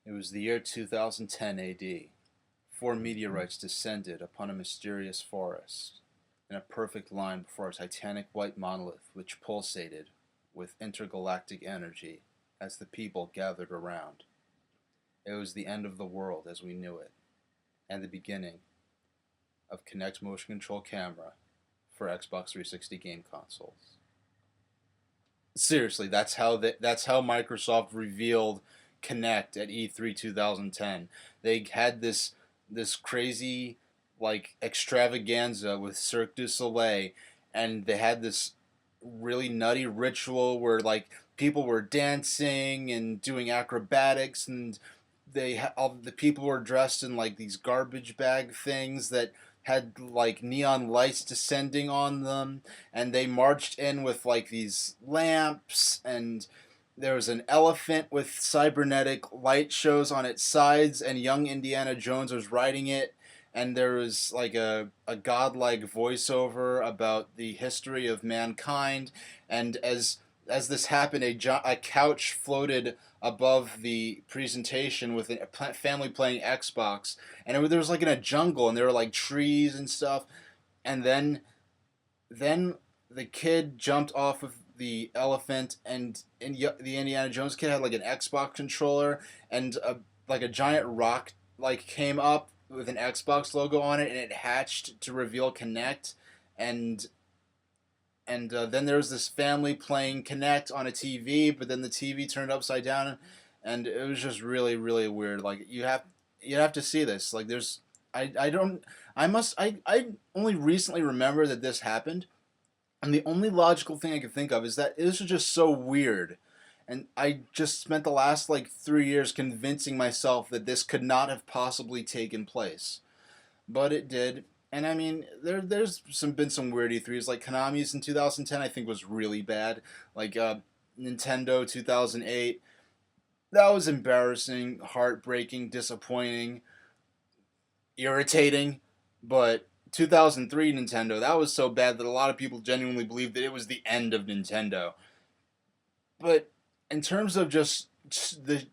It was the year 2010 AD. Four meteorites descended upon a mysterious forest, in a perfect line before a titanic white monolith which pulsated with intergalactic energy as the people gathered around. It was the end of the world as we knew it, and the beginning of Kinect motion control camera for Xbox 360 game consoles. Seriously, that's how Microsoft revealed Kinect at E3 2010. They had this crazy like extravaganza with Cirque du Soleil, and they had this really nutty ritual where like people were dancing and doing acrobatics, and all the people were dressed in like these garbage bag things that had like neon lights descending on them, and they marched in with like these lamps, and there was an elephant with cybernetic light shows on its sides, and young Indiana Jones was riding it, and there was like a godlike voiceover about the history of mankind, and as this happened, a couch floated above the presentation with a family playing Xbox, and there was like in a jungle, and there were like trees and stuff, and then the kid jumped off of the elephant, and the Indiana Jones kid had like an Xbox controller, and like a giant rock like came up with an Xbox logo on it, and it hatched to reveal Kinect, and then there was this family playing Kinect on a TV, but then the TV turned upside down, and it was just really really weird. Like you have to see this. Like there's I don't I only recently remember that this happened, and the only logical thing I can think of is that this was just so weird. And I just spent the last like 3 years convincing myself that this could not have possibly taken place, but it did. And I mean, there's been some weird E3s like Konami's in 2010. I think was really bad. Like Nintendo 2008. That was embarrassing, heartbreaking, disappointing, irritating. But 2003 Nintendo, that was so bad that a lot of people genuinely believed that it was the end of Nintendo. But in terms of just the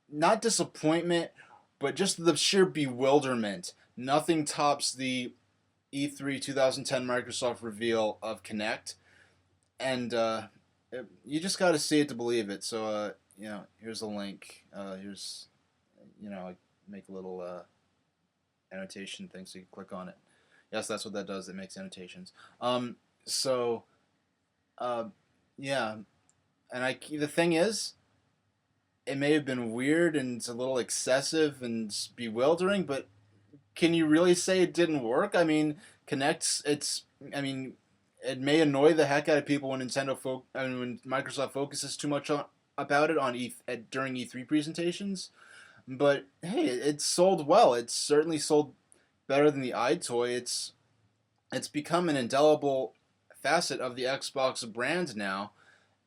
not disappointment, but just the sheer bewilderment, nothing tops the E3 2010 Microsoft reveal of Kinect, and you just got to see it to believe it. So here's a link. Here's I make a little annotation thing so you can click on it. Yes, that's what that does. It makes annotations. So uh, yeah, and the thing is, it may have been weird and it's a little excessive and bewildering, but can you really say it didn't work? I mean, Connect's it's I mean, it may annoy the heck out of people when when Microsoft focuses too much about it during E3 presentations, but hey, it sold well. It's certainly sold better than the iToy. It's become an indelible facet of the Xbox brand now,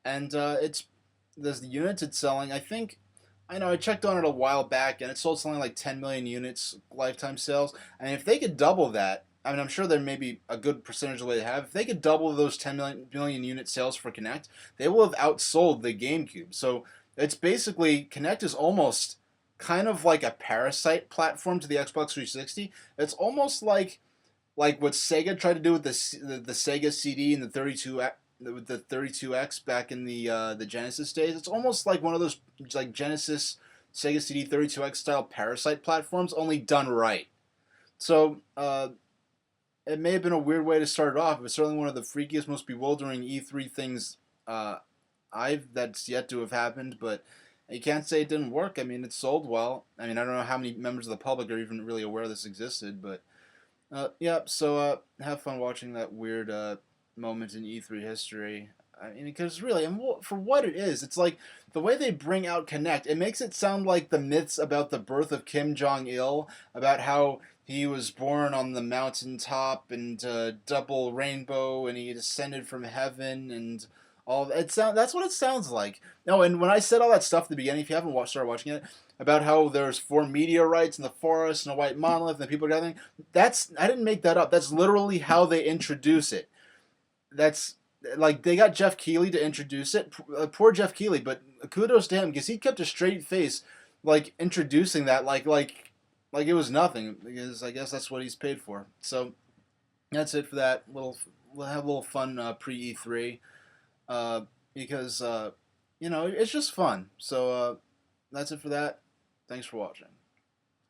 and it's the units it's selling. I know I checked on it a while back, and it sold something like 10 million units lifetime sales. And if they could double that, I mean, I'm sure there may be a good percentage of the way they have. If they could double those 10 million unit sales for Kinect, they will have outsold the GameCube. So it's basically Kinect is almost kind of like a parasite platform to the Xbox 360. It's almost like what Sega tried to do with the Sega CD and the 32X back in the Genesis days. It's almost like one of those like Genesis Sega CD 32X style parasite platforms, only done right. So it may have been a weird way to start it off, but certainly one of the freakiest, most bewildering E3 things I've that's yet to have happened. But you can't say it didn't work. I mean, it sold well. I mean, I don't know how many members of the public are even really aware this existed, but yeah. So have fun watching that weird moment in E3 history. I mean, because really, and for what it is, it's like the way they bring out Connect. It makes it sound like the myths about the birth of Kim Jong Il, about how he was born on the mountaintop and double rainbow, and he descended from heaven, and all it sound. That's what it sounds like. No, and when I said all that stuff at the beginning, if you haven't started watching it, about how there's four meteorites in the forest and a white monolith and people are gathering, I didn't make that up. That's literally how they introduce it. That's like they got Jeff Keighley to introduce it. Poor Jeff Keighley, but kudos to him because he kept a straight face like introducing that like it was nothing, because I guess that's what he's paid for. So that's it for that little. We'll have a little fun pre E3, uh, because it's just fun. So that's it for that. Thanks for watching.